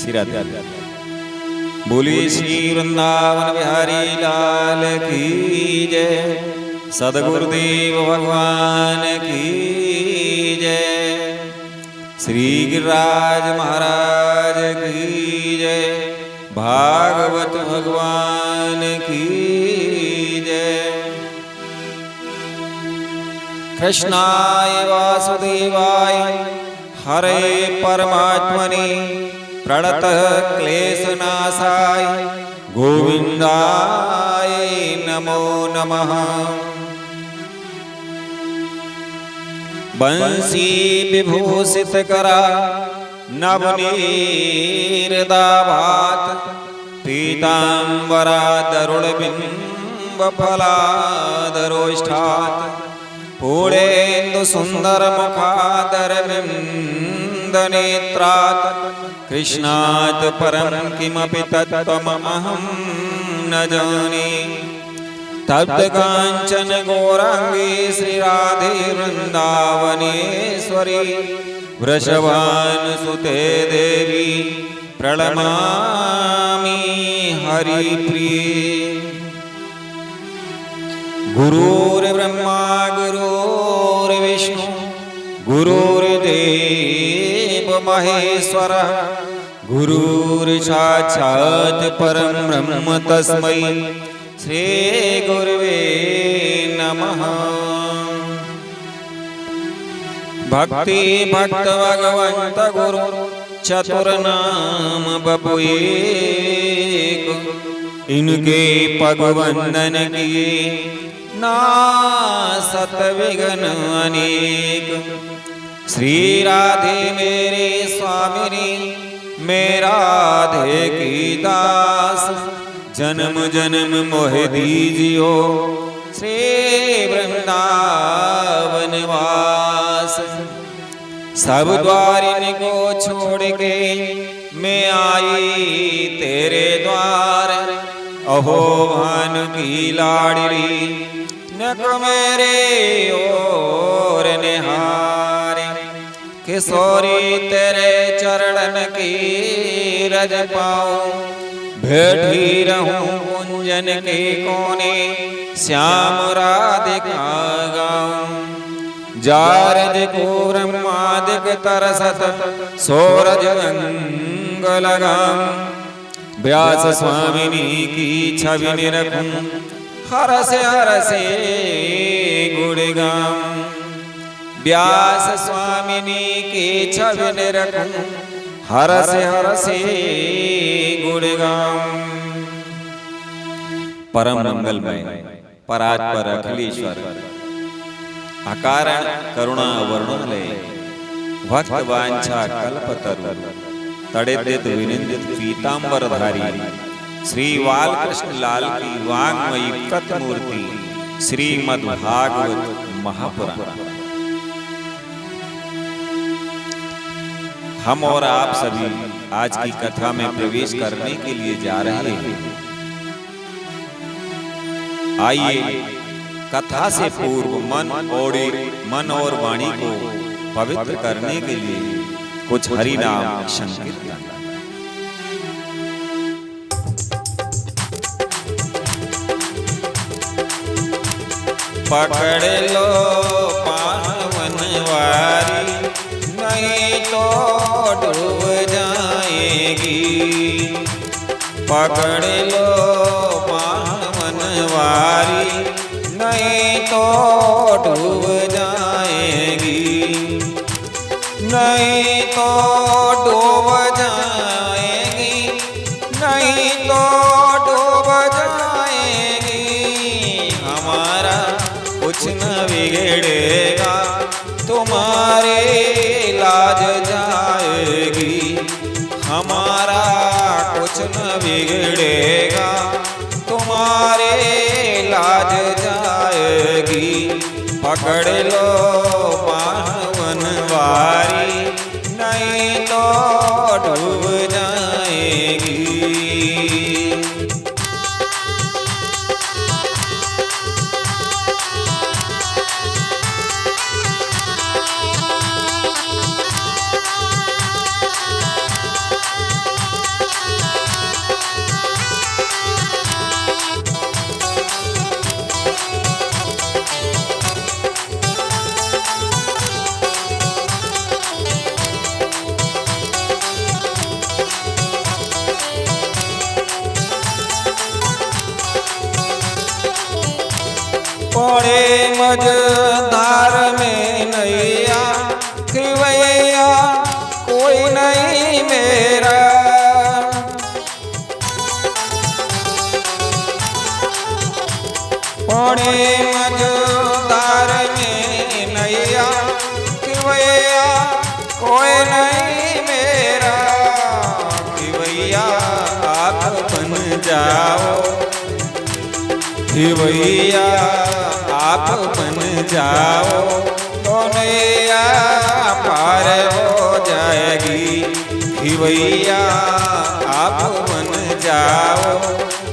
श्री राधे। बोलिए श्री वृंदावन बिहारी लाल की जय, सदगुरुदेव भगवान की जय, श्री गिरिराज महाराज की जय, भागवत भगवान की जय। कृष्णाय वासुदेवाय हरे परमात्मने प्रणतः क्लेशनाशाय गोविंदाय नमो नमः। बंसी विभूषित करा नवनीरदाभात पीतांबरा दरुणबिंब फलादरोष्ठात् पूर्णेन्दु सुंदर मुखादर नेत्रात् कृष्णात् परं किमपि तत्त्वमहं न जाने। तप्त कांचन गौरांगी श्री राधे वृंदावनेश्वरी वृषभानुसुते देवी प्रणमामि हरिप्रिये। गुरुर्ब्रह्मा गुरुर्विष्णु गुरुर्देव महेश्वरः गुरुर्साक्षात् परं ब्रह्म तस्मै श्री गुरुवे नमः। भक्ति भक्त भगवंत गुरु चतुर्नाम बपुएक, इनके पग वंदन किए नासत विघ्न अनेक। श्री राधे मेरे स्वामिनी मैं राधे की दास, जन्म जन्म मोहि दीजियो श्री वृंदावन वास। सब द्वारिन को छोड़ के मैं आई तेरे द्वार, अहो भानु की लाडली नक मेरे ओर निहारे। किशोरी तेरे चरणन की रज पाऊं, बैठी रहूं कुंजन के कोने श्याम राधिका गाऊं। जारज को ब्रह्मादिक तरसत सोरज अंग लगाऊं, व्यास स्वामिनी की छवि निरखूं हरसे हरसे गुण गाऊं। व्यास स्वामिनी की छवि निरखूं हरसे हरसे गुण गाऊं। परम मंगलमय परात्पर अखिलेश्वर अकारण करुणा वर्णोलय भक्त वांछा कल्पतरु तड़ेदित विनिंदित पीतांबरधारी श्री बालकृष्ण लाल की वाङ्मयी प्रतिमूर्ति श्रीमद्भागवत महापुराण। हम और आप सभी आज की कथा में प्रवेश करने के लिए जा रहे हैं। आइए कथा से पूर्व मन और वाणी को पवित्र करने के लिए कुछ हरि नाम संकीर्तन। पकड़ लो पावन वारी नहीं तो डूब जाएगी। पकड़ लो पावन वारी नहीं तो डूब जाएगी। नहीं तो डूब जाएगी, नहीं तो डूब जाएगी। हमारा कुछ न बिगड़ेगा, तुम्हारे लाज जाएगी। हमारा कुछ न बिगड़ेगा, तुम्हारे लाज जाएगी। पकड़ लो पावन वारी नहीं तो डूब जाएगी। मझधार में नैया खिवैया कोई नहीं मेरा। पौड़े मझधार में नैया खिवैया कोई नहीं मेरा। खिवैया आप बन जाओ, खिवैया आप बन जाओ तो नैया पार हो जाएगी। खिवैया आप बन जाओ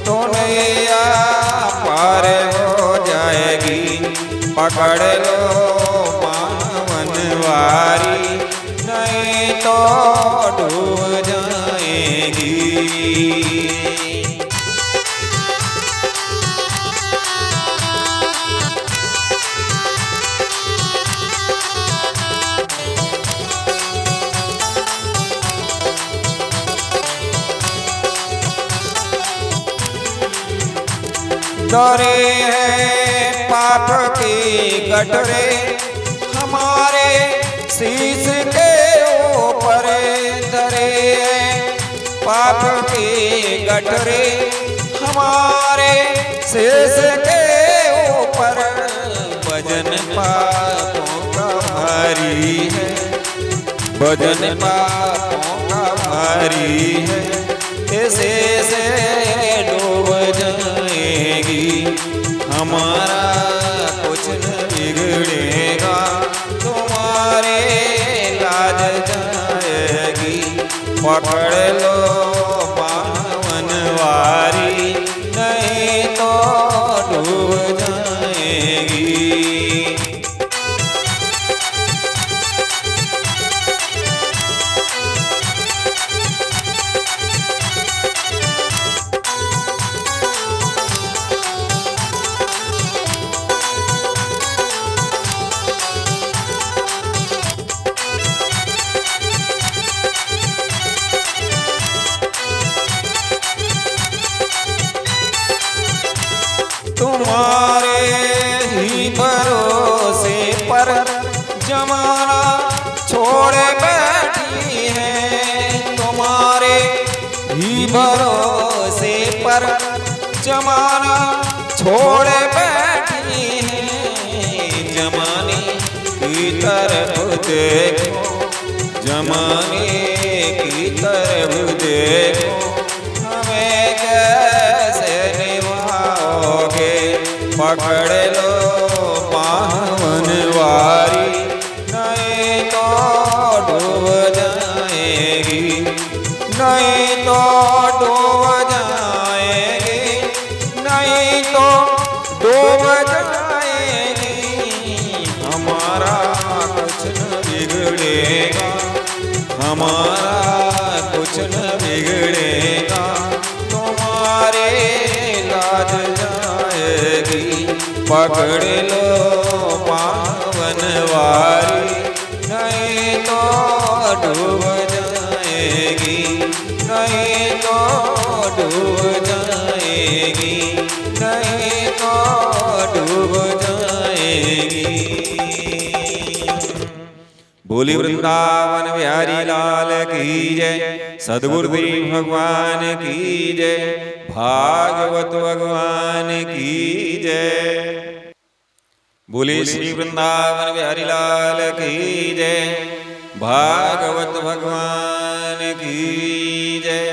तो नैया पार हो जाएगी। पकड़ लो पावनवारी नहीं तो डूब जाएगी। डरे हैं पाप के गठरे हमारे शीश के ऊपर। डरे हैं पाप के गठरे हमारे शीश के ऊपर। वजन पापों का भारी है, वजन पापों का भारी है। ऐसे से डूब जाएगी, हमारा कुछ न बिगड़ेगा, तुम्हारे लाज जाएगी। पकड़ लो पावनवारी नहीं तो डूब जाएगी। तुम्हारे ही भरोसे पर जमाना छोड़ बैठी है। तुम्हारे ही भरोसे पर जमाना छोड़ बैठी है। जमाने की तरफ देखो, जमाने की तरफ देखो, हमें कैसे निभाओगे। पकड़ लो पावनवारी नहीं तो डूब जाएगी, नहीं तो डूब जाएगी, नहीं तो डूब जाएगी। हमारा कुछ न बिगड़ेगा, हमारा कुछ न बिगड़ेगा, तुम्हारे लाज जाएगी। पकड़ लो पावनवारी नहीं तो डूब जाएगी, नहीं तो डूब जाएगी, नहीं तो डूब जाएगी। बोली वृंदावन बिहारी लाल की जय, सद्गुरुदेव भगवान की जय, भागवत भगवान की जय। बोले श्री वृंदावन बिहारी लाल की जय, भागवत भगवान की जय।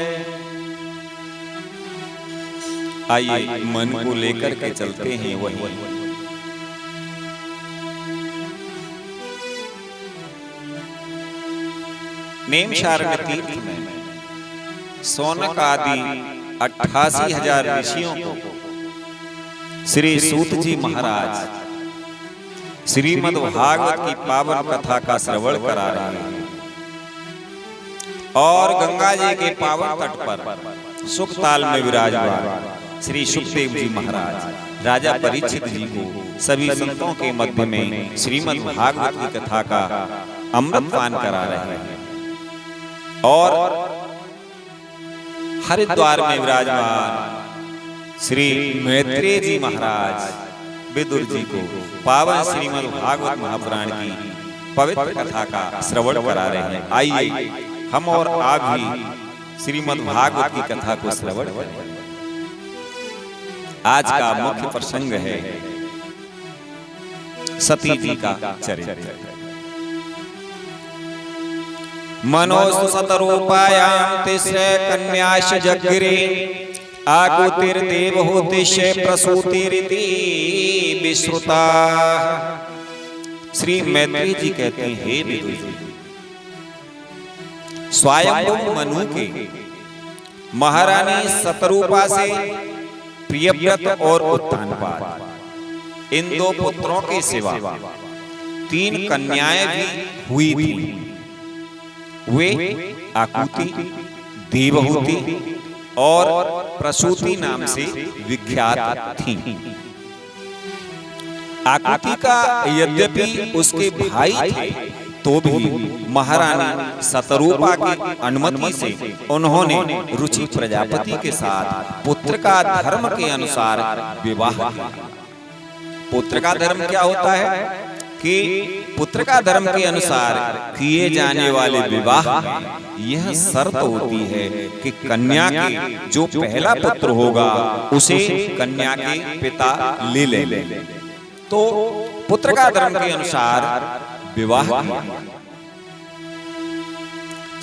आइए मन को लेकर के चलते हैं वही नेमशारण तीर्थ में सौनक आदि 88,000 ऋषियों को श्री सूत जी महाराज श्रीमद् भागवत की पावन कथा का श्रवण करा रहे हैं। और गंगा जी के पावन तट पर सुखताल में विराजमान श्री सुखदेव जी महाराज राजा परीक्षित जी को सभी संतों के मध्य में श्रीमद् भागवत की कथा का अमृत पान करा रहे हैं। और हरिद्वार में विराजमान श्री मैत्रेय जी महाराज विदुर जी को पावन श्रीमद् भागवत महापुराण की पवित्र कथा का श्रवण करा रहे हैं। आइए हम और आप भी श्रीमद् भागवत की कथा को श्रवण करें। आज का मुख्य प्रसंग है सती जी का चरित्र। मनोस्तु शतरूपायां तिस्र कन्याश्च जगृहे आकुतिर्देवहूतिश्च प्रसूतिरिति विश्रुता। श्री मैत्री जी कहते हैं, हे विदुर जी, स्वयंभू मनु के महारानी शतरूपा से प्रियव्रत और उत्तानपाद इन दो पुत्रों के सिवा 3 कन्याएं भी हुई थी। वे आकुति, देवहूति और प्रसूति नाम से विख्यात थीं। आकुति का यद्यपि उसके भाई थे तो भी महारानी शतरूपा की अनुमति से उन्होंने रुचि प्रजापति के साथ पुत्र का धर्म के अनुसार विवाह किया। पुत्र का धर्म क्या होता है कि पुत्र का धर्म के अनुसार किए जाने वाले विवाह यह शर्त होती है कि कन्या के जो पहला पुत्र होगा उसे कन्या के पिता ले ले। तो पुत्र का धर्म के अनुसार विवाह।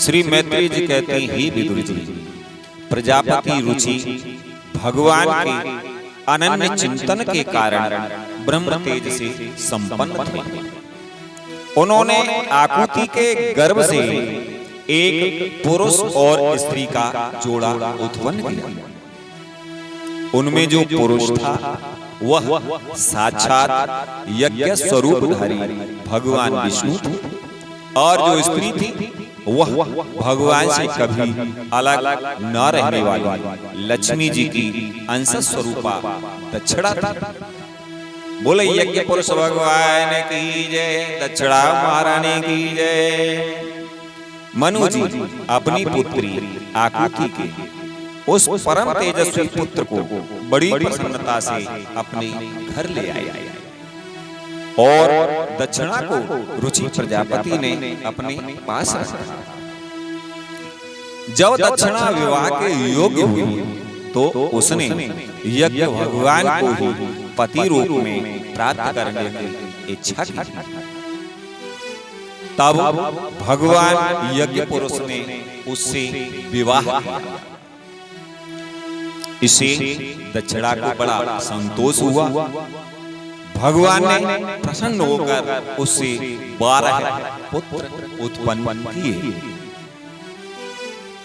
श्री मैत्री जी कहते हैं, हे विदुर जी, प्रजापति रुचि भगवान के अनन्य चिंतन के कारण ब्रह्म तेज से संपन्न थे। उन्होंने आकुति के गर्भ से एक पुरुष और स्त्री का जोड़ा उत्पन्न किया। उनमें जो पुरुष था वह साक्षात यज्ञ स्वरूपधारी भगवान विष्णु थे और जो स्त्री थी वह भगवान से कभी अलग न रहने वाली लक्ष्मी जी की अंश स्वरूपा दक्षिणा थी। बोले यज्ञ पुरुष भगवान की जय, दक्षिणा महारानी की जय। मनु जी अपनी पुत्री आकुति के उस परम तेजस्वी पुत्र को बड़ी प्रसन्नता से अपने घर ले आए और दक्षिणा को रुचि प्रजापति ने अपने पास रखा। जब दक्षिणा विवाह के योग्य हुई तो उसने यज्ञ भगवान को ही पति रूप में प्राप्त करने की इच्छा की। तब भगवान यज्ञ पुरुष ने उससे विवाह किया। इसे दक्षिणा को बड़ा संतोष हुआ। भगवान ने प्रसन्न होकर उससे 12 पुत्र उत्पन्न किए।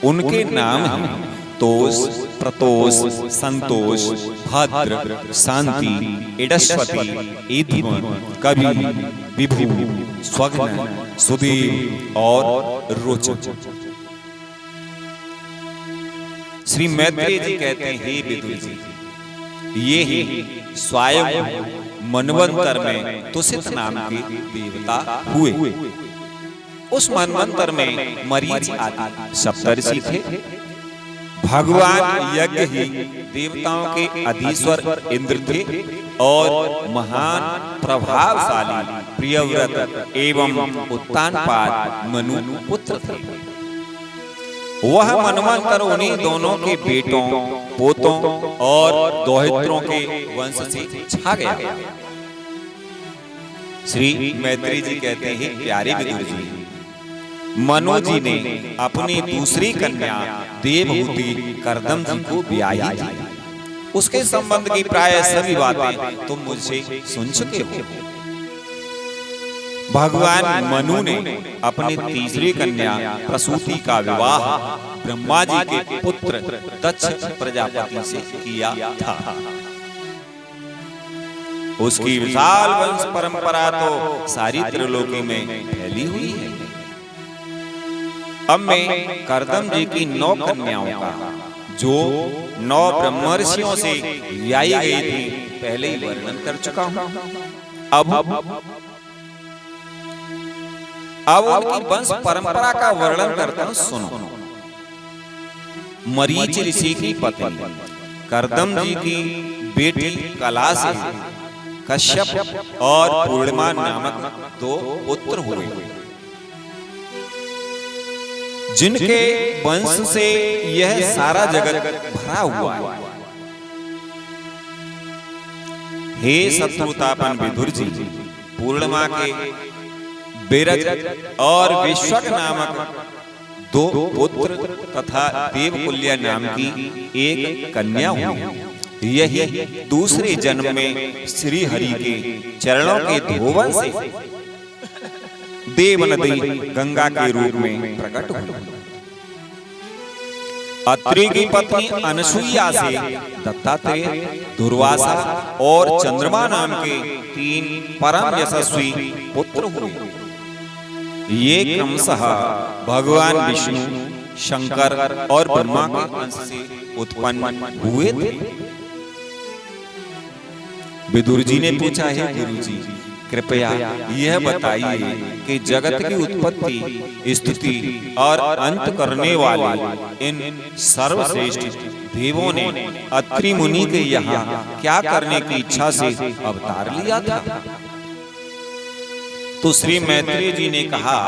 उनके नाम हैं तोष, प्रतोष, संतोष, भद्र, शांति, इडस्वती, ईध्वन, कवि, विभु, स्वग्न, सुदेव और रोचक। श्री मैत्री जी कहते हैं, हे विदुर जी, ये ही स्वयं मनवंतर में तुसित नाम के देवता हुए। उस मनवंतर में मरीचि आदि सप्तर्षि थे। भगवान यज्ञ ही देवताओं के अधीश्वर इंद्र थे और महान प्रभावशाली प्रियव्रत एवं उत्तानपाद मनु पुत्र थे। वह मनवंतर उन्हीं दोनों के बेटों, पोतों और दोहित्रों के वंश से छा गया। श्री मैत्री जी कहते हैं, प्यारे विदुर जी, मनु जी ने अपनी दूसरी कन्या देवहूति कर्दम जी को ब्याही थी। उसके संबंध की प्राय सभी बातें तुम मुझसे सुन चुके हो। भगवान मनु ने अपनी तीसरी कन्या प्रसूति का विवाह ब्रह्मा जी के पुत्र दक्ष प्रजापति से किया था। उसकी विशाल वंश परंपरा तो सारी त्रिलोकी में फैली हुई है। अब मैं कर्दम जी की 9 कन्याओं का, जो 9 ब्रह्मर्षियों से व्याई गई थी, पहले ही वर्णन कर चुका हूं। अब उनकी वंश परंपरा का वर्णन करता हूं, सुनो। मरीचि ऋषि की पत्नी कर्दम जी की बेटी कला से कश्यप और पूर्णिमा नामक 2 पुत्र हुए, जिनके वंश से यह सारा जगत भरा हुआ है। हे शत्रुतापन विदुर जी, पूर्णिमा के बेरज और विश्वक नामक 2 पुत्र तथा देवकुल्या नाम की एक कन्या हुई। यही दूसरे जन्म में श्री हरि के चरणों के धोवन से देव नदी गंगा के रूप में प्रकट हुई। अत्रि की पत्नी अनसुईया से दत्तात्रेय, दुर्वासा और चंद्रमा नाम के 3 परम यशस्वी पुत्र हुए। ये क्रमशः भगवान विष्णु, शंकर और ब्रह्मा के अंश से उत्पन्न हुए थे। विदुर जी ने पूछा, है गुरु जी, कृपया यह बताइए कि जगत की उत्पत्ति, स्तुति और अंत करने वाले इन सर्वश्रेष्ठ देवों ने अत्रि मुनि के यहाँ क्या करने की इच्छा से अवतार लिया था? तो श्री मैत्रेय जी ने कहा,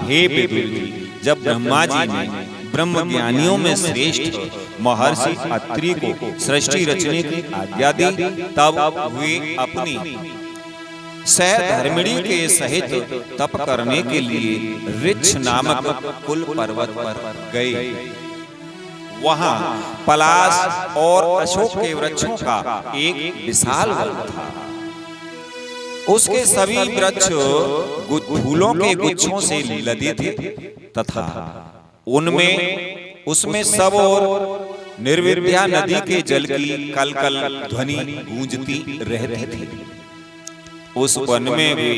हे विदुर जी, जब ब्रह्मा जी ने ब्रह्म ज्ञानियों में श्रेष्ठ महर्षि अत्रि को सृष्टि रचने की आज्ञा दी, तब वे अपनी सहधर्मिणी के सहित तप करने के लिए ऋक्ष नामक कुल पर्वत पर गए। वहां पलाश और अशोक के वृक्षों का एक विशाल वन था। उसके सभी वृक्ष फूलों के गुच्छों से लदे थे तथा उसमें सब और निर्विद्या नदी के जल की कलकल ध्वनि गूंजती रहती थी। उस वन में भी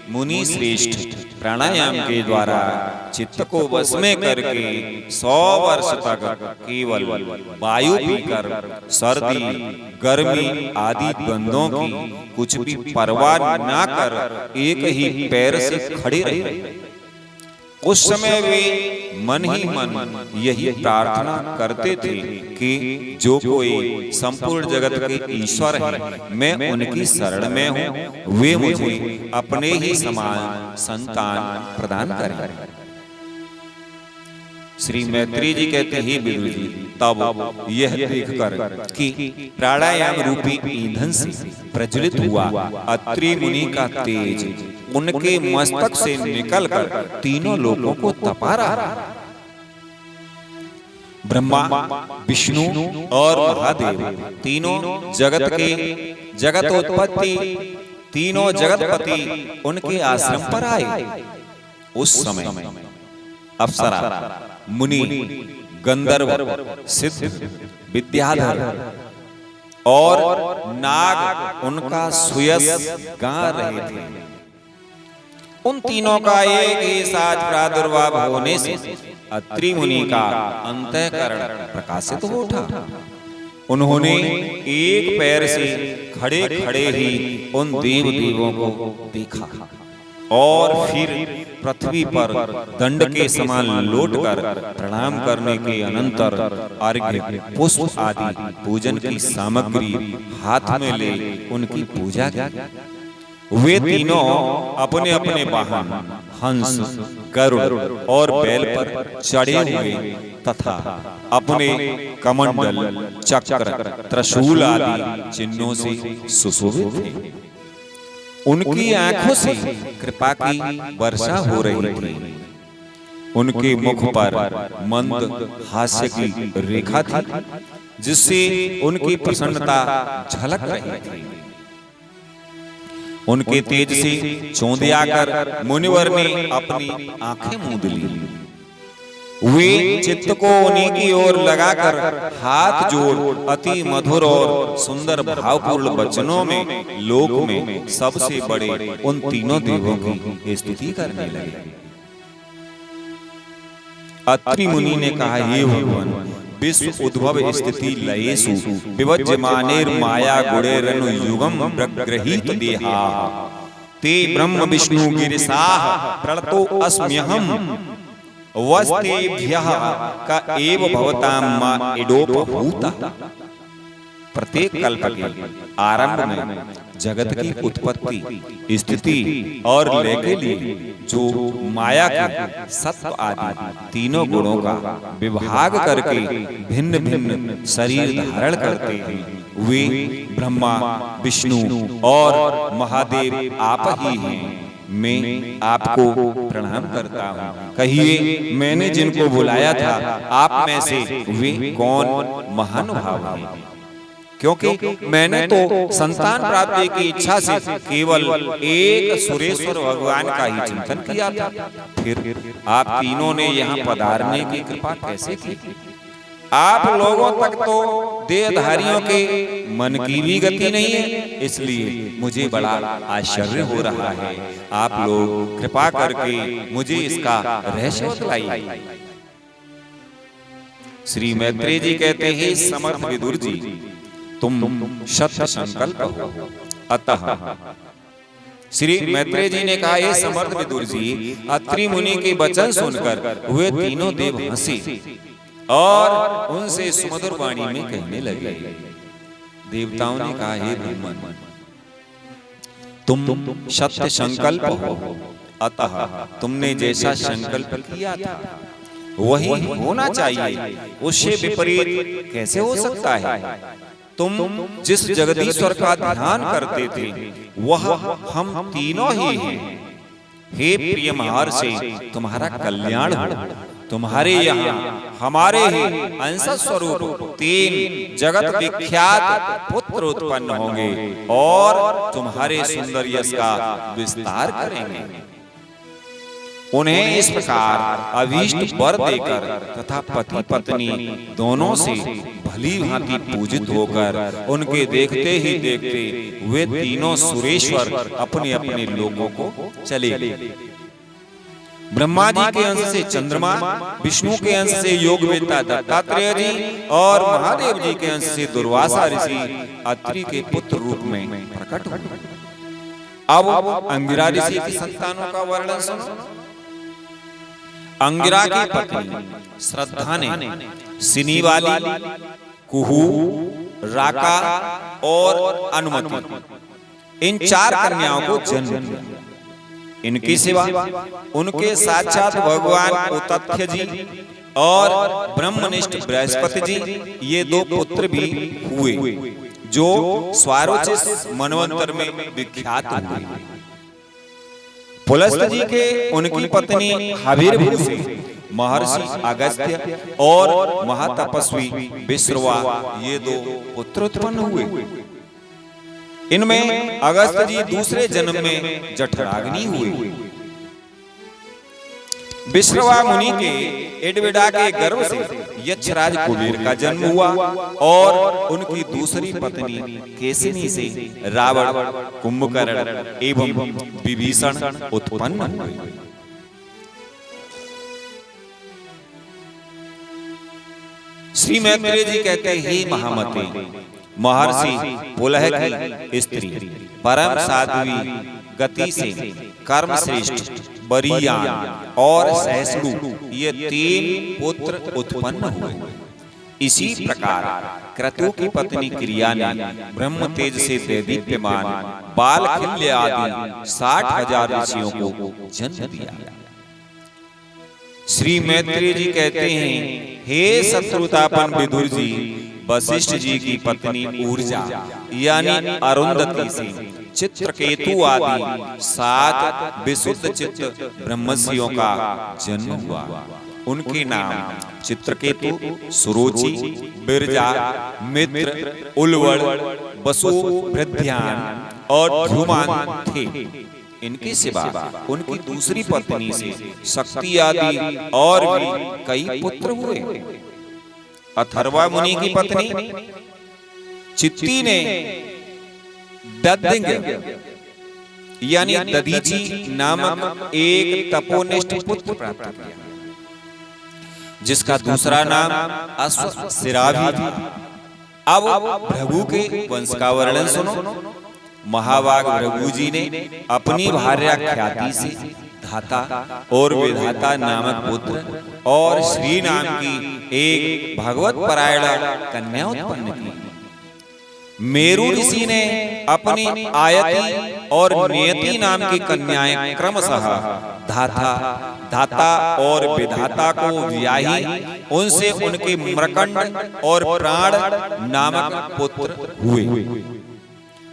मुनि श्रेष्ठ प्राणायाम के द्वारा चित्त को वश में करके 100 वर्ष तक केवल वायु पीकर सर्दी, गर्मी आदि द्वंद्वों की कुछ भी परवाह न कर एक ही पैर से खड़े रहे। उस समय वे मन ही मन यही प्रार्थना करते थे कि जो कोई संपूर्ण जगत के ईश्वर है, मैं उनकी शरण में हूँ, वे मुझे अपने ही समान संतान प्रदान करें। श्री मैत्रेय जी कहते हैं, विदुर जी, तब यह देखकर कि प्राणायाम रूपी ईंधन से प्रज्वलित हुआ अत्रि मुनि का तेज उनके मस्तक से निकलकर तीनों लोगों को तपा रहा। ब्रह्मा, विष्णु और महादेव तीनों जगत उत्पत्ति, तीनों जगतपति उनके आश्रम पर आए। उस समय अप्सरा, मुनि, गंधर्व, सिद्ध, विद्याधर और नाग उनका सुयस गा रहे थे। उन तीनों का एक ही साथ प्रादुर्भाव होने से अत्रि मुनि का अंतःकरण प्रकाशित हो उठा। उन्होंने एक पैर से खड़े खड़े ही उन देवों को देखा और फिर पृथ्वी पर दंड के समान लौटकर प्रणाम करने के अनंतर अर्घ्य, पुष्प आदि पूजन की सामग्री हाथ में ले उनकी पूजा की। वे तीनों अपने अपने वाहन हंस, गरुड़ और बैल पर चढ़े हुए तथा अपने कमंडल, चक्र, त्रिशूल आदि चिन्हों से सुशोभित थे। उनकी आंखों से कृपा की वर्षा हो रही थी। उनके मुख पर मंद हास्य की रेखा थी, जिससे उनकी प्रसन्नता झलक रही थी। उनके तेज से चौंधे आकर मुनिवर ने अपनी आंखें मूंद ली। वे चित्त को उन्हीं की ओर लगाकर हाथ जोड़ अति मधुर और सुंदर भावपूर्ण वचनों में लोक में सबसे बड़े उन तीनों देवों की स्तुति करने लगे। अत्रि मुनि ने कहा, हे भगवान, विश्व उद्भव स्थिति लयेषु विवज्यमानेर माया गुणेरनु युगम प्रगृहीत देहा ते ब्रह्म विष्णु गिरिशाः प्रणतो अस्म्यहम् वस्तेभ्यः का एव भवतां मा इडोपभूता। प्रत्येक कल्प के आरंभ में जगत की उत्पत्ति, स्थिति और लय के लिए जो माया के सत्व आदि तीनों गुणों का विभाग करके भिन्न भिन्न शरीर धारण करते हैं वे ब्रह्मा, विष्णु और महादेव आप ही हैं। मैं आपको प्रणाम करता हूँ। कहिए मैंने जिनको बुलाया था आप में से वे कौन महानुभाव हैं? क्योंकि मैंने तो संतान प्राप्ति की इच्छा से केवल एक सुरेश्वर भगवान का ही चिंतन किया था। फिर आप तीनों ने यहाँ पधारने की कृपा कैसे की? आप लोगों तक तो देहधारियों के मन की भी गति नहीं है, इसलिए मुझे बड़ा आश्चर्य हो रहा है। आप लोग कृपा करके मुझे इसका रहस्य बतलाइए। श्री मैत्रेय जी कहते हैं, समर्थ विदुर जी, तुम सत्य संकल्प हो, अतः श्री मैत्रेय जी ने कहा, हे समर्थ विदुर जी, अत्रि मुनि के वचन सुनकर वे तीनों देव हंसे और उनसे सुमधुर वाणी में कहने लगे। देवताओं ने कहा, हे ब्रह्मन, तुम सत्य संकल्प हो, अतः तुमने जैसा संकल्प किया था वही होना चाहिए, उससे विपरीत कैसे हो सकता है? तुम जिस जगदीश्वर का ध्यान करते थे वह हम तीनों ही हैं। हे प्रिय महर्षि, तुम्हारा कल्याण हो। तुम्हारे यहाँ हमारे ही अंश स्वरूप 3 जगत विख्यात पुत्र उत्पन्न होंगे और तुम्हारे सुंदर यश का विस्तार करेंगे। उन्हें इस प्रकार अभीष्ट वर देकर तथा पति पत्नी दोनों से भली भांति पूजित होकर उनके देखते ही देखते वे तीनों सुरेश्वर अपने अपने लोकों को चले गए। ब्रह्मा जी के अंश से चंद्रमा, विष्णु के अंश से योगवेत्ता दत्तात्रेय जी और महादेव जी के अंश से दुर्वासा ऋषि अत्रि के पुत्र रूप में प्रकट हुए। अब अंगिरा ऋषि की संतानों का वर्णन सुनो। अंगिरा की पत्नी श्रद्धा ने सिनी वाली, कुहू, राका और अनुमति इन 4 कन्याओं को जन्म दिया। इनकी सिवा उनके साक्षात भगवान उतथ्य जी और ब्रह्मनिष्ठ बृहस्पति जी ये 2 पुत्र भी हुए जो स्वारोचिस मनवंतर में विख्यात हुए। पुलस्त जी के उनकी पत्नी हविर्भू से महर्षि अगस्त्य और महातपस्वी विश्रवा ये 2 पुत्र उत्पन्न हुए। इनमें अगस्त्य जी दूसरे जन्म में जठराग्नि हुए। विश्रवा मुनि के एडविडा के गर्भ से यक्षराज कुबेर का जन्म हुआ और उनकी दूसरी पत्नी केसिनी से रावण, कुंभकर्ण एवं विभीषण उत्पन्न हुए। श्री मैत्रेय जी कहते हैं, हे महामते, महर्षि पुलह की स्त्री परम साध्वी गति से कर्म श्रेष्ठ, बरियान और सहिष्णु ये 3 पुत्र उत्पन्न हुए। इसी प्रकार क्रतु की पत्नी क्रिया ने ब्रह्म तेज से देदीप्यमान बालखिल्य आदि 60,000 ऋषियों को जन्म दिया। श्री मैत्रेय जी कहते हैं, हे शत्रुतापन विदुर जी, वशिष्ठ जी की पत्नी ऊर्जा यानी अरुंधति से चित्रकेतु आदि 7 विशुद्ध चित्त ब्रह्मर्षियों का जन्म हुआ। उनके नाम चित्रकेतु, सुरुचि, बिरजा, मित्र, उल्वल, वसु, वृद्ध्यान और ध्रुमान थे। इनके सिवा उनकी दूसरी पत्नी से शक्ति आदि और भी कई पुत्र हुए। अथर्वा मुनि की पत्नी चित्ती ने ददिंग यानी दधीची नामक एक तपोनिष्ठ पुत्र प्राप्त किया, जिसका दूसरा नाम अश्वशिराभि था। अब भृगु के वंश का वर्णन सुनो। महाभाग भृगु जी ने अपनी भार्या ख्याति से धाता और विधाता नामक पुत्र और श्री नाम की एक भगवत परायणा कन्या उत्पन्न की। मेरु ऋषि ने अपनी आयति और नियति नाम की कन्याएं क्रमशः धाता, धाता और विधाता को व्याही उनसे उनके मृकंड और प्राण नामक पुत्र हुए।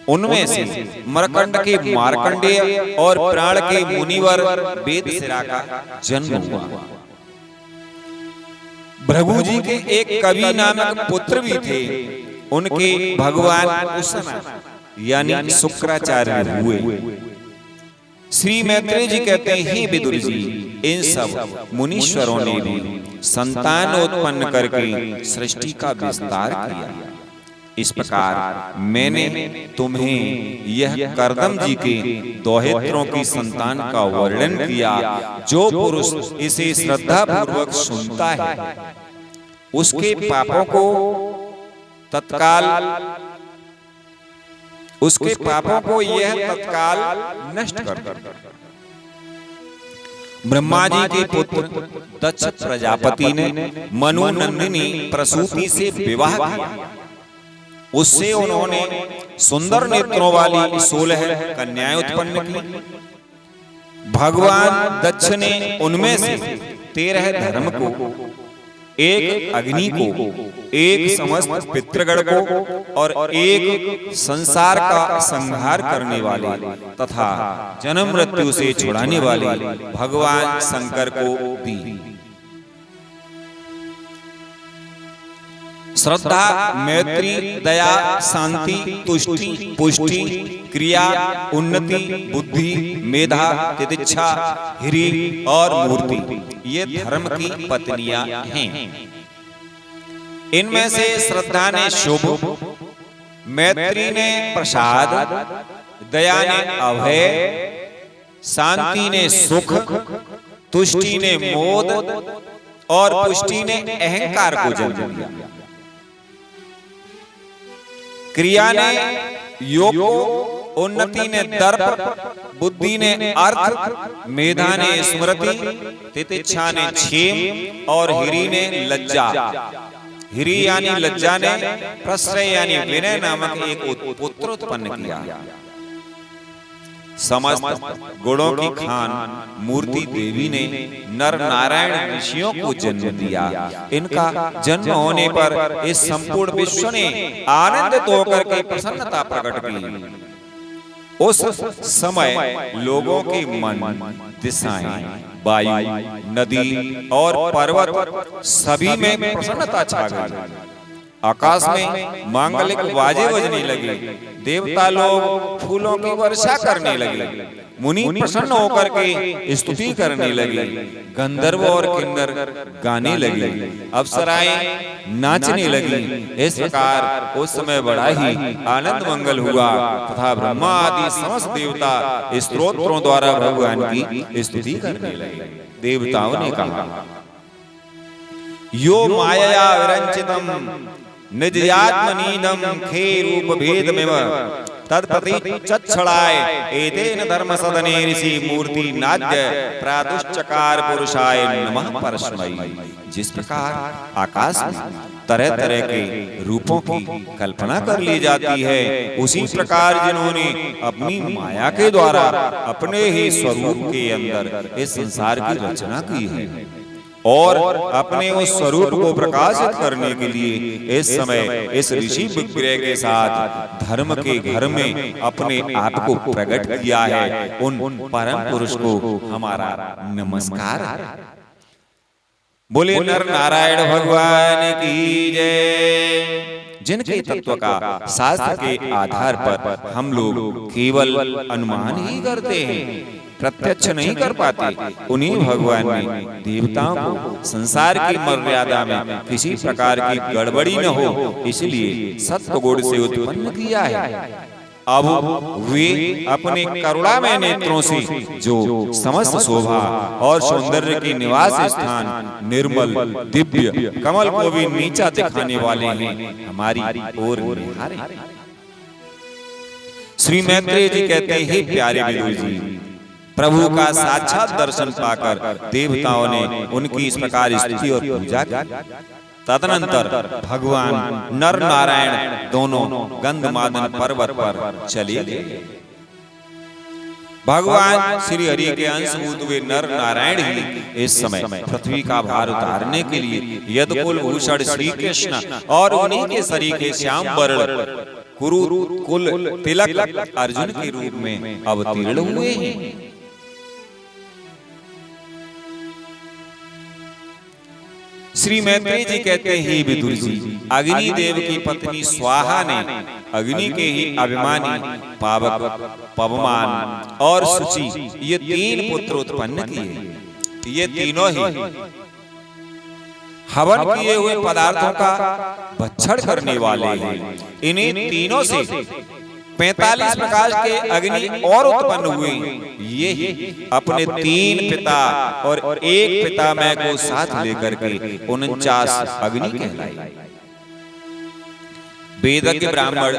उनमें से मृकंड के मार्कंडेय और प्राण के मुनिवर वेदशिरा का जन्म हुआ। भृगु जी के एक कवि नामक पुत्र भी थे। उनके भगवान उशना यानी शुक्राचार्य हुए। श्री मैत्रेय जी कहते हैं, विदुर जी, इन सब मुनीश्वरों ने भी संतान उत्पन्न करके सृष्टि का विस्तार किया। इस प्रकार मैंने तुम्हें यह कर्दम जी के दोहित्रों की संतान का वर्णन किया। जो पुरुष इसे श्रद्धा पूर्वक सुनता है उसके पापों को यह तत्काल नष्ट कर देता। ब्रह्मा जी के पुत्र दक्ष प्रजापति ने मनुनंदिनी प्रसूति से विवाह किया। उससे उन्होंने सुंदर नेत्रों वाली 16 कन्याएं उत्पन्न की। भगवान दक्ष ने उनमें से 13 धर्म को, एक अग्नि को, एक समस्त पितृगण को और एक संसार का संहार करने वाले तथा जन्म मृत्यु से छुड़ाने वाले भगवान शंकर को दी। श्रद्धा, मैत्री, दया, शांति, तुष्टि, पुष्टि, क्रिया, उन्नति, बुद्धि, मेधा, तितिक्षा, ह्री और मूर्ति ये धर्म की पत्नियां हैं। इनमें से श्रद्धा ने शुभ, मैत्री ने प्रसाद, दया ने अभय, शांति ने सुख, तुष्टि ने मोद और पुष्टि ने अहंकार को जन्म दिया। क्रिया ने योग को, उन्नति ने दर्प, बुद्धि ने अर्थ, मेधा ने स्मृति, तितिक्षा ने क्षेम और ह्री ने लज्जा। ह्री यानी लज्जा ने प्रश्रय यानी विनय नामक एक पुत्र उत्पन्न किया। समस्त गुणों की खान मूर्ति देवी ने नर नारायण ऋषियों को जन्म दिया। इनका जन्म होने पर इस संपूर्ण विश्व ने आनंदित होकर के प्रसन्नता प्रकट की। उस समय लोगों के मन, दिशाएं, वायु, नदी और पर्वत सभी में प्रसन्नता छा गई। आकाश में मांगलिक बाजे बजने लगे। देवता लोग फूलों की वर्षा करने लगे। मुनि प्रसन्न होकर के स्तुति करने लगे। गंधर्व और किन्नर गाने लगे। अप्सराएं नाचने लगी। इस प्रकार उस समय बड़ा ही आनंद मंगल हुआ तथा ब्रह्मा आदि समस्त देवता स्तोत्रों द्वारा भगवान की स्तुति करने लगे। देवताओं ने कहा, यो माया विरंचितम निजयात्मनीदम खे रूप भेदमेव तत्प्रति चक्षणाय एतेन धर्म सदने ऋषि मूर्ति नाद्य प्रादुश्चकार पुरुषाय नमः परस्मै। जिस प्रकार आकाश में तरह तरह के रूपों की कल्पना कर ली जाती है, उसी प्रकार जिन्होंने अपनी माया के द्वारा अपने ही स्वरूप के अंदर इस संसार की रचना की है और अपने उस स्वरूप को प्रकाशित करने के लिए इस समय इस ऋषि विग्रह के साथ धर्म के घर में अपने आप को प्रकट किया है, उन परम पुरुष को हमारा नमस्कार। बोले नर नारायण भगवान की जय। जिनके तत्व का शास्त्र के आधार पर हम लोग केवल अनुमान ही करते हैं, प्रत्यक्ष नहीं कर पाते, उन्हीं भगवान ने देवताओं को संसार की मर्यादा में किसी प्रकार की गड़बड़ी न हो इसलिए सत्व गुण से उत्पन्न किया है। अब वे अपने करुणामय नेत्रों से जो समस्त शोभा और सौंदर्य की निवास स्थान निर्मल दिव्य कमल को भी नीचा दिखाने वाले हैं, हमारी ओर निहारे। श्री मैत्रेय जी कहते हैं, प्यारे विदुर जी, प्रभु का साक्षात दर्शन पाकर देवताओं ने उनकी इस प्रकार स्तुति और पूजा की। तदनंतर भगवान नर नारायण दोनों गंधमादन पर्वत पर चले गए। भगवान श्री हरि के अंशभूत हुए नर नारायण ही इस समय पृथ्वी का भार उतारने के लिए यदुकुल भूषण श्री कृष्ण और उन्हीं के सरीखे श्याम वर्ण कुरुकुल तिलक अर्जुन के रूप में अवतीर्ण हुए हैं। श्री मैत्रेय जी कहते हैं, विदुर जी, अग्नि देव की पत्नी स्वाहा ने अग्नि के ही अभिमानी पावक, पवमान और शुचि ये 3 पुत्र उत्पन्न किए। ये तीनों ही हवन किए हुए पदार्थों का भक्षण करने वाले हैं। इन्हीं तीनों से 45 प्रकार के अग्नि और उत्पन्न हुए। ये ही अपने 3 पिता और 1 पितामह को साथ लेकर के 49 अग्नि कहलाए। वेदज्ञ ब्राह्मण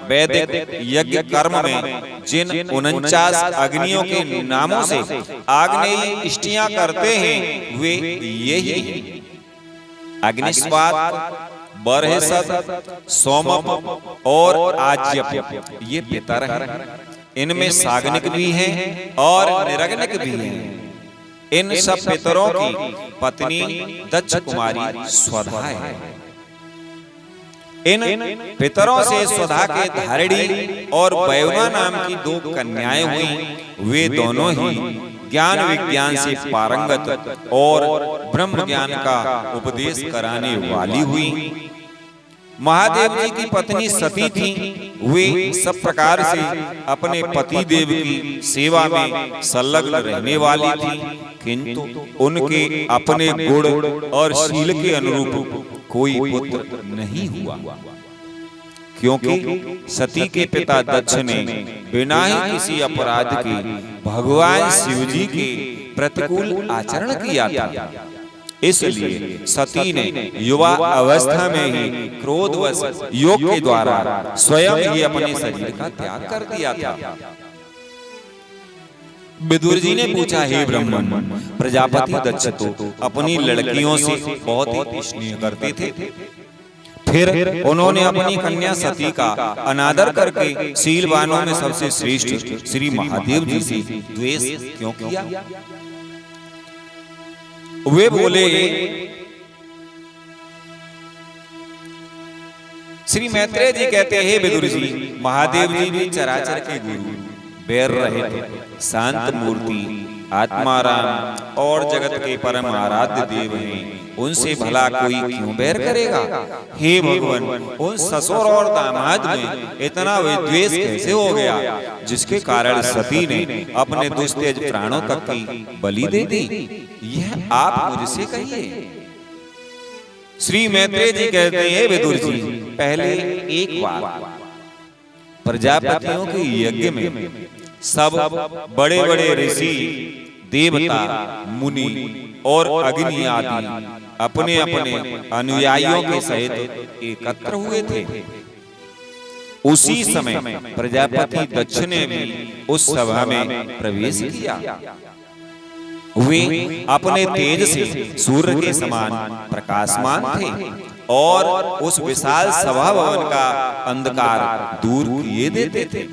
वैदिक यज्ञ कर्म में जिन 49 अग्नियों के नामों से आग्नेयी इष्टियां करते हैं वे यही अग्निस्वात, बरहसत, सोमप और आज्यप ये पितर हैं। इनमें साग्निक भी हैं और निरग्निक भी हैं। इन सब पितरों की पत्नी दक्ष कुमारी स्वधा है। इन पितरों से स्वधा के धारिणी और वैवना नाम की 2 कन्याएं हुई। वे दोनों ही ज्ञान विज्ञान से पारंगत और ब्रह्म ज्ञान का उपदेश कराने वाली हुई। महादेव जी की पत्नी सती थी। वे सब प्रकार से अपने पति देव की सेवा में संलग्न रहने वाली थी, किंतु उनके अपने गुण और शील के अनुरूप कोई पुत्र नहीं हुआ, क्योंकि सती के पिता दक्ष ने बिना ही किसी अपराध के भगवान शिव जी के प्रतिकूल आचरण किया था। इसलिए सती ने युवा अवस्था में ही क्रोधवश योग के द्वारा स्वयं ही अपने शरीर का त्याग कर दिया था। विदुर जी ने पूछा, हे ब्राह्मण, प्रजापति दक्ष तो अपनी लड़कियों से बहुत ही स्नेह करते थे, फिर उन्होंने अपनी कन्या सती का अनादर करके शीलवानों में सबसे श्रेष्ठ श्री महादेव जी से द्वेष क्यों किया? वे बोले, श्री मैत्रेय जी कहते हैं, विदुर जी, महादेव जी भी चराचर के गुरु, बैर रहित, शांत मूर्ति, आत्माराम और जगत के परम आराध्य देव हैं। उनसे भला कोई क्यों बैर करेगा? हे भगवान, उन ससुर और दामाद में इतना विद्वेष कैसे हो गया, जिसके कारण सती ने अपने दुस्तेज प्राणों तक की बलि दे दी? यह आप मुझसे कहिए। श्री मैत्रेय जी कहते हैं, विदुर जी, पहले एक बार प्रजापतियों के यज्ञ में सब बड़े बड़े ऋषि, देवता, मुनि और अग्नि आदि अपने अपने अनुयायियों के सहित एकत्र हुए थे। उसी समय प्रजापति दक्ष ने भी उस सभा में प्रवेश किया। वे अपने तेज से सूर्य के समान प्रकाशमान थे और उस विशाल सभा भवन का अंधकार दूर किए देते थे।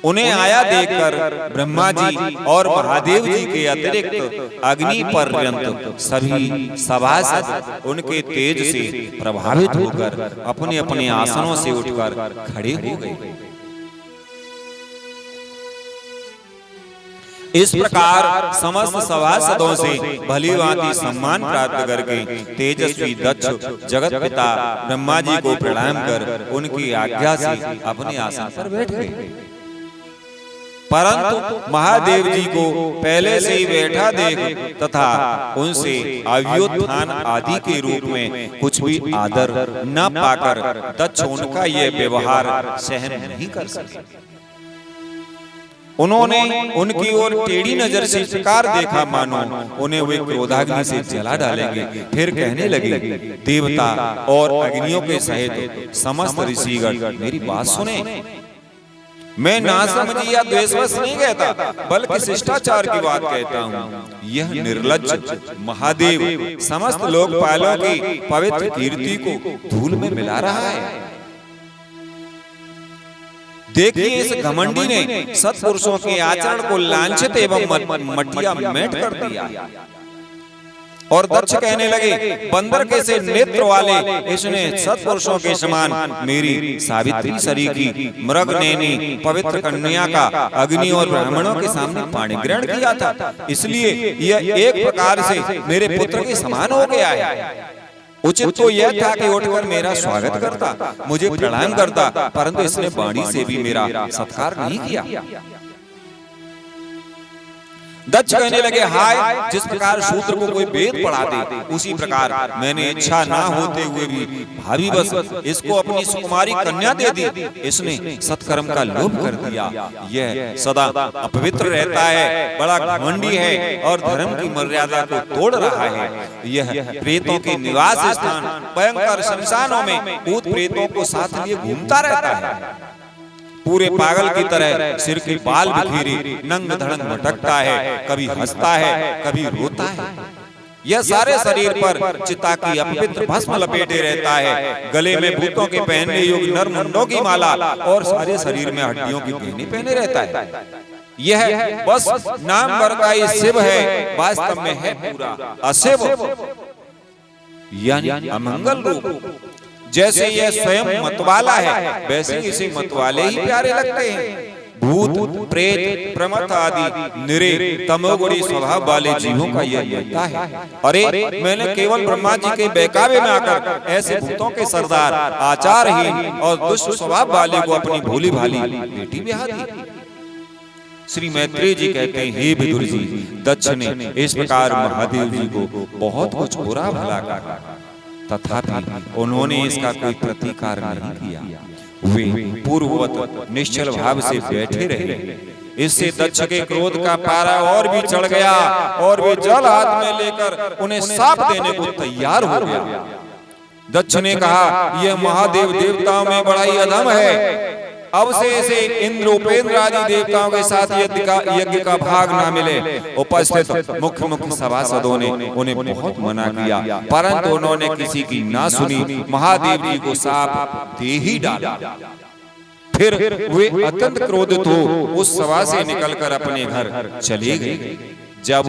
उन्हें आया देखकर ब्रह्मा जी और महादेव जी के अतिरिक्त अग्नि पर्यंत सभी सभासद उनके तेज से प्रभावित होकर अपने अपने आसनों से उठकर खड़े हो गए। इस प्रकार समस्त सभासदों से भली भांति सम्मान प्राप्त करके तेजस्वी दक्ष जगत पिता ब्रह्मा जी को प्रणाम कर उनकी आज्ञा से अपने आसन पर बैठ गए। परंतु महादेव जी को पहले से ही बैठा देख तथा उनसे अव्युत्थान आदि के रूप में कुछ भी आदर न पाकर दक्ष उनका यह व्यवहार सहन नहीं कर सके। उन्होंने उनकी ओर टेढ़ी नजर से इस प्रकार देखा मानो उन्हें वे क्रोधाग्नि से जला डालेंगे। फिर कहने लगे, देवता और अग्नियों के सहित समस्त ऋषिगण मेरी बात सुने। मैं नासमझी या द्वेषवश नहीं कहता, बल्कि शिष्टाचार की बात कहता हूँ। यह निर्लज्ज महादेव समस्त लोकपालों की पवित्र कीर्ति को धूल में मिला रहा है। देखिए, इस घमंडी ने सत्पुरुषों के आचरण को लांछित एवं मटिया मेट कर दिया। और दक्ष कहने लगे, बंदर के से नेत्र वाले इसने सत्पुरुषों के समान मेरी सावित्री शरीर की मृग नैनी पवित्र कन्या का अग्नि और ब्राह्मणों के सामने पाणी ग्रहण किया था, इसलिए यह एक प्रकार से मेरे पुत्र के समान हो गया है। उचित तो यह था कि उठकर मेरा स्वागत करता, मुझे प्रणाम करता, परंतु इसने वाणी से भी मेरा सत्कार नहीं किया। दक्ष कहने लगे, हाय, जिस प्रकार शूद्र को कोई वेद पढ़ा दे, उसी प्रकार मैंने इच्छा ना होते हुए भी भाभी बस इसको अपनी सुकुमारी कन्या दे दी। इसने सत्कर्म का लोभ कर दिया। यह सदा अपवित्र रहता है, बड़ा घमंडी है और धर्म की मर्यादा को तोड़ रहा है। यह प्रेतों के निवास स्थान भयंकर शमशानों में भूत प्रेतों को साथ लिए घूमता रहता है। पूरे पागल की तरह सिर के बाल बिखेरे नंग धड़ंग भटकता है, कभी हंसता है, कभी रोता है। यह सारे शरीर पर चिता की अपवित्र भस्म लपेटे रहता है। गले में भूतों के पहनने योग्य नर मुंडों की माला और सारे शरीर में हड्डियों की गहने पहने रहता है। यह बस नाम भर का ही शिव है, वास्तव में है पूरा अशिव, यानी अमंगल रूप। जैसे यह स्वयं मतवाला है, वैसे इसे मतवाले ही प्यारे लगते हैं। भूत प्रेत प्रमथ आदि निरे तमोगुणी स्वभाव वाले जीवों का यह नेता है। अरे, मैंने केवल ब्रह्मा जी के बहकावे में आकर ऐसे भूतों के सरदार आचारहीन और दुष्ट स्वभाव वाले को अपनी भोली भाली बेटी ब्याह दी। श्री मैत्रेय जी कहते हैं, हे विदुर जी, दक्ष ने इस प्रकार महादेव जी को बहुत कुछ बुरा भला कहा, तथापि उन्होंने इसका कोई प्रतिकार नहीं किया। वे पूर्ववत निश्चल भाव से बैठे रहे। इससे दक्ष के क्रोध का पारा और भी चढ़ गया और वे जल हाथ में लेकर उन्हें शाप देने को तैयार हो गया। दक्ष ने कहा, यह महादेव देवताओं में बड़ा ही अधम है। अब से इसे इंद्र उपेंद्र आदि देवताओं के साथ यज्ञ का भाग ना मिले। उपस्थित मुख्य सभासदों ने उन्हें बहुत मना किया, परंतु उन्होंने किसी की ना सुनी। महादेव जी को शाप दे ही डाला। फिर वे अत्यंत क्रोधित हो उस सभा से निकलकर अपने घर चले गए। जब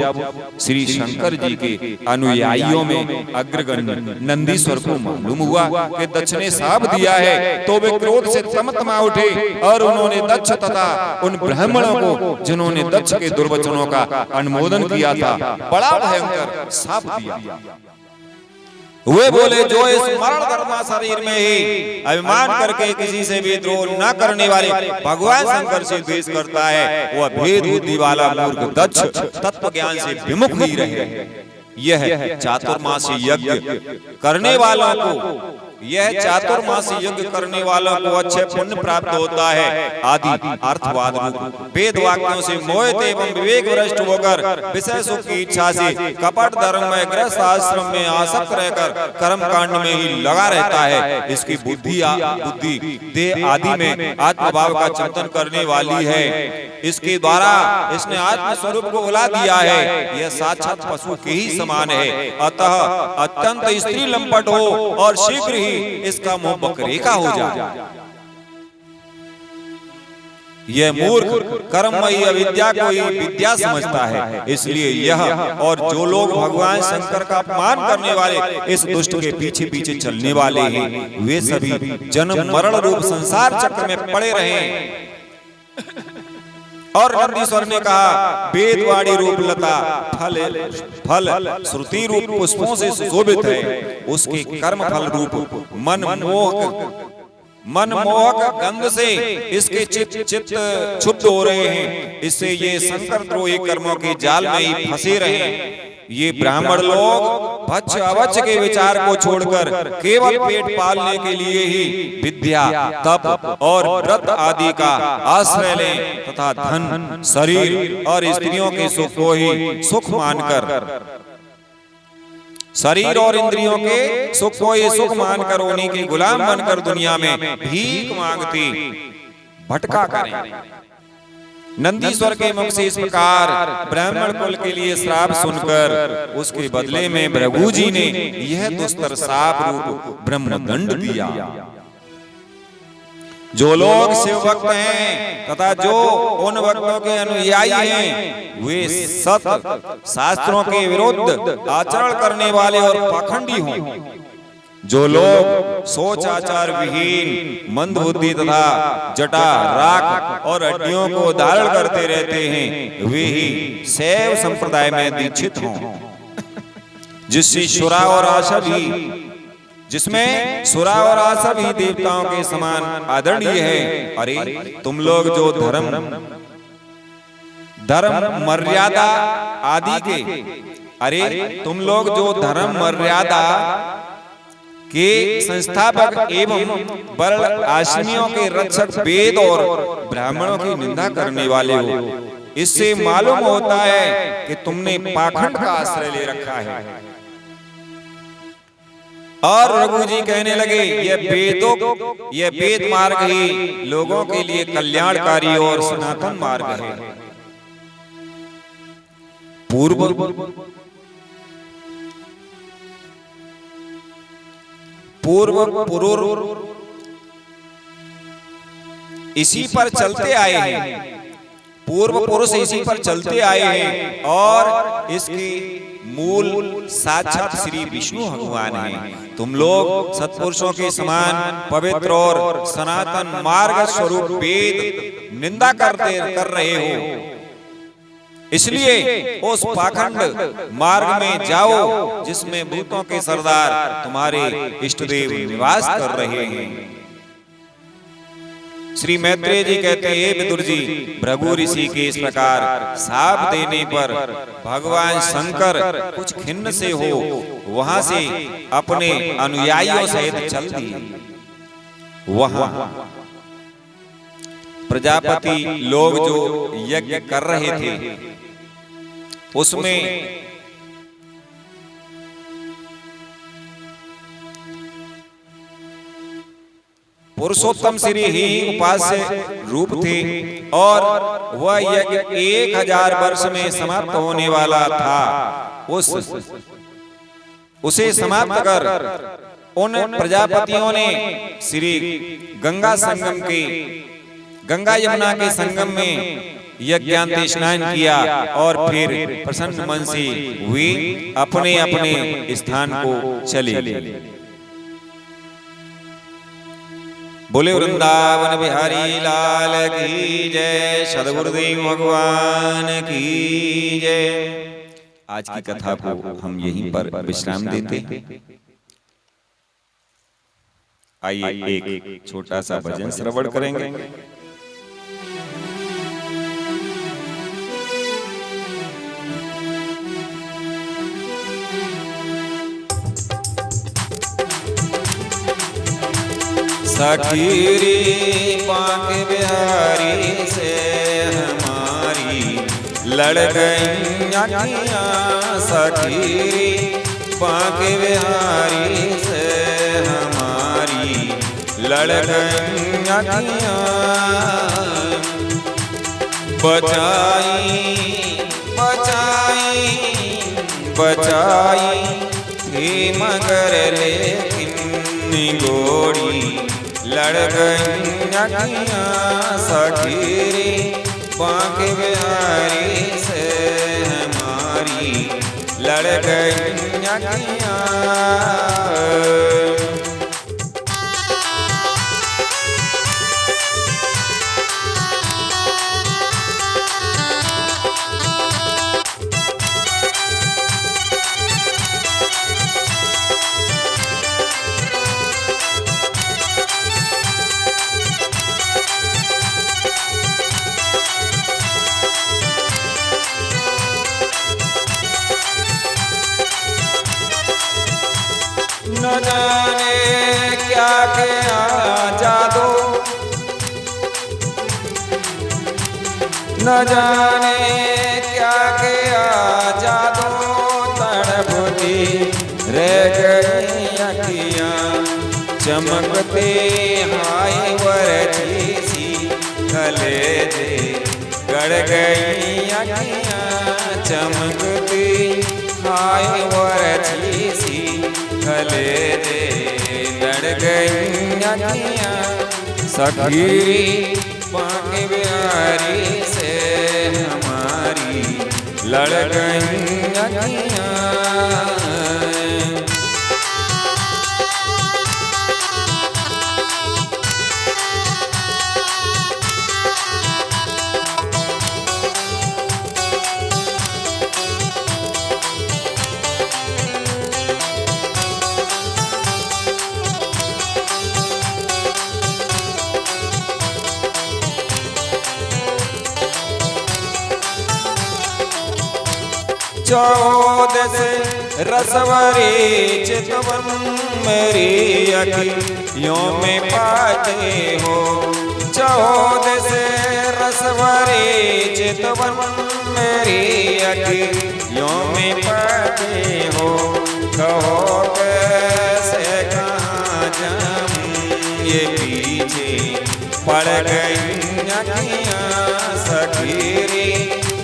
श्री शंकर जी के अनुयायियों में अग्रगण्य नंदीश्वर को मालूम हुआ कि दक्ष ने शाप दिया है, तो वे क्रोध से तमतमा उठे और उन्होंने दक्ष तथा उन ब्राह्मणों को, जिन्होंने दक्ष के दुर्वचनों का अनुमोदन किया था, बड़ा भयंकर शाप दिया। वे बोले, जो इस मरण धर्मा शरीर में ही अभिमान करके किसी से भी द्रोह न करने वाले भगवान शंकर से द्वेष करता है, वह भेद बुद्धि वाला मूर्ख दक्ष तत्व ज्ञान से विमुख ही रहे। यह चातुर्मासी यज्ञ करने वालों को अच्छे पुण्य प्राप्त होता है। आदि अर्थवाद वेद वाक्यों से मोहित एवं विवेक भ्रष्ट होकर विषय सुख की इच्छा से कपट धर्म में गृहस्थ आश्रम में आसक्त रहकर कर्म कांड में ही लगा रहता है। इसकी बुद्धि देह आदि में आत्मभाव का चिंतन करने वाली है। इसके द्वारा इसने आत्म स्वरूप को भुला दिया है। यह साक्षात पशु के ही समान है। अतः अत्यंत स्त्री लंपट हो और शीघ्र ही इसका मुंह बकरे का हो जाए। यह मूर्ख कर्ममयी अविद्या को ही विद्या समझता है। इसलिए यह और जो लोग भगवान शंकर का अपमान करने वाले इस दुष्ट के पीछे पीछे चलने वाले हैं, वे सभी जन्म मरण रूप संसार चक्र में पड़े रहे। और नंदीश्वर ने कहा, वेदवाणी रूप लता फल श्रुति रूप पुष्पों से सुशोभित है। उसके कर्म फल रूप मनमोहक गंध से इसके चित्त क्षुब्ध हो रहे हैं। इससे ये संकर द्रोही कर्मों के जाल में ही फंसे रहे। ये ब्राह्मण लोग भक्ष अवच्छ के विचार को छोड़कर केवल पेट पालने के लिए ही विद्या, तप और व्रत आदि का आश्रय लें तथा धन, शरीर और स्त्रियों के सुख को ही सुख मानकर उन्हीं के गुलाम बनकर दुनिया में भीख मांगती भटका करें। नंदीश्वर के मुख से इस प्रकार ब्राह्मण कुल के लिए श्राप सुनकर उसके बदले में भृगु जी ने यह दुस्तर शाप रूप ब्रह्मदंड दिया। जो लोग शिव भक्त हैं तथा जो उन भक्तों के अनुयायी हैं वे सत शास्त्रों के विरुद्ध आचरण करने वाले और पाखंडी हों। जो लोग सोच आचार विहीन मंद बुद्धि तथा जटा राख और हड्डियों को धारण करते रहते हैं वे ही शैव संप्रदाय में दीक्षित हों। जिसमें सुरा और आशा भी देवताओं के समान आदरणीय है। अरे तुम लोग जो धर्म मर्यादा आदि के संस्थापक एवं वर्ण आश्रमियों के रक्षक वेद और ब्राह्मणों की निंदा करने वाले हो, इससे मालूम होता है कि तुमने पाखंड का आश्रय ले रखा है। और रघु जी कहने लगे यह वेद मार्ग ही लोगों के लिए कल्याणकारी और सनातन मार्ग है। पूर्व इसी पर चलते आए हैं, पूर्व पुरुष इसी पर चलते आए हैं और इसके मूल साक्षात श्री विष्णु भगवान हैं। तुम लोग सत्पुरुषों के समान पवित्र और सनातन मार्ग स्वरूप वेद निंदा कर रहे हो, इसलिए उस पाखंड मार्ग में जाओ जिसमें भूतों के सरदार तुम्हारे इष्टदेव निवास कर रहे हैं। श्री मैत्रेय जी कहते हैं विदुर जी, भृगु ऋषि के इस प्रकार शाप देने पर भगवान शंकर कुछ खिन्न से हो वहां से अपने अनुयायियों सहित चल दिए। वहां प्रजापति लोग जो यज्ञ कर रहे थे उसमें पुरुषोत्तम श्री ही उपास्य रूप थे और वह यज्ञ 1000 वर्ष में समाप्त होने वाला था। उसे समाप्त कर उन प्रजापतियों ने श्री गंगा यमुना के संगम में यज्ञांत स्नान किया और फिर प्रसन्न मन से वे अपने अपने स्थान को चले। बोले वृंदावन बिहारी लाल की जय, सद्गुरुदेव भगवान की जय। आज की कथा को हम यहीं पर विश्राम देते हैं। आइए एक छोटा सा भजन श्रवण करेंगे। सखीरी पाक बिहारी से हमारी लड़ गई अखियाँ, सखीरी पाक बिहारी से हमारी लड़ गई अखियाँ। बचाई थी मगर लेकिन गोरी लड़ गई अखियाँ, सखीरी पाक बिहारी से हमारी लड़ गई अखियाँ। न जाने क्या क्या जादू, न जाने क्या क्या जादू, तड़पती रह गई अखियाँ, चमकते हाय वरची सी कलेजे गड़ गई अखियाँ चमकती हाय वरछी सी कलेजे गड़ गई अखियाँ सखी बांके बिहारी से हमारी लड़ गई अखियाँ। चौदह से रसवरी चितवन मेरी अखियों में पाते हो। चौदह से रसवरी चितवन मेरी अखियों में पाते हो। कहो कैसे कहाँ जाऊं ये पीछे पड़ गई अखियाँ सखीरी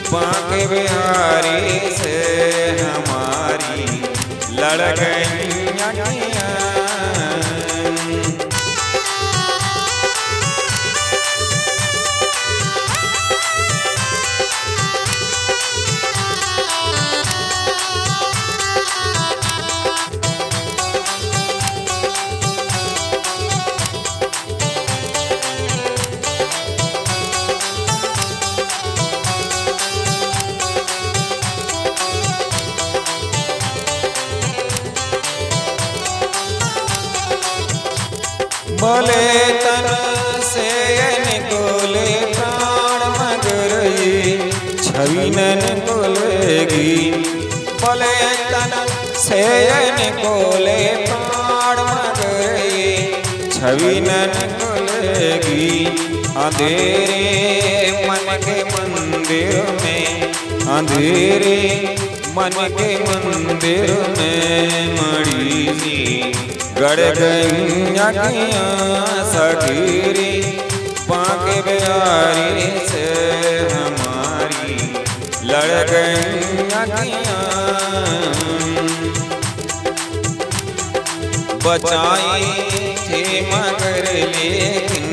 बांके बिहारी से हमारी लड़ गई अखियाँ। भले तन से निकोले प्राण मगर ये छवि न निकोलेगी। भले तन से निकोले प्राण मगर ये छवि न निकोलेगी। अंधेरे मन के मंदिर में अंधेरे मन के मंदिर में मड़ी सी गड़ गई अखियाँ सखीरी बांके बिहारी से हमारी लड़ गई अखियाँ। बचाई थी मगर लेकिन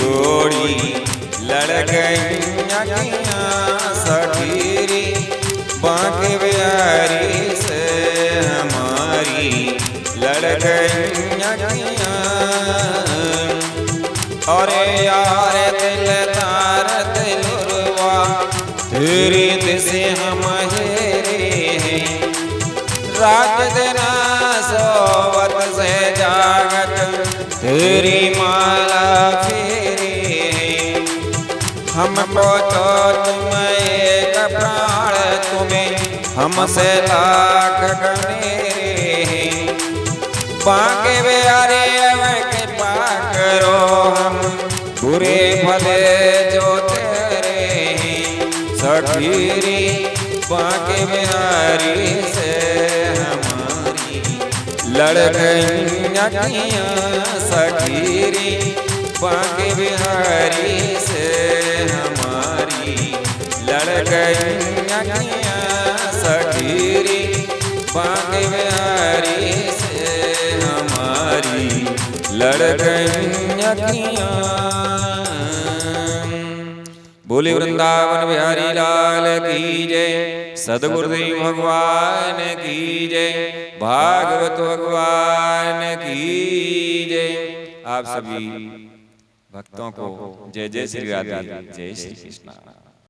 गोड़ी लड़ गई अखियाँ सखीरी बांके बिहारी से हमारी लड़ गई अखियाँ। अरे यार दिल तार दिलरुबा तेरी दिसे हम हेरे हैं। रात दिन सोवत से जागत तेरी माला फेरे हैं। हमको तो तुम एक प्राण तुम्हें हमसे लाख गनेरे हैं। बांके बिहारी कृपा करो हम बुरे भले जो तेरे हैं। सखीरी बांके बिहारी से हमारी लड़ गई अखियाँ सखीरी बांके बिहारी से हमारी लड़ गई अखियाँ सखीरी बांके बिहारी लड़ गई अखियाँ। बोले वृंदावन बिहारी लाल की जय। सद्गुरुदेव भगवान की जय। भागवत भगवान की जय। आप सभी भक्तों को जय जय श्री राधे जय श्री कृष्ण।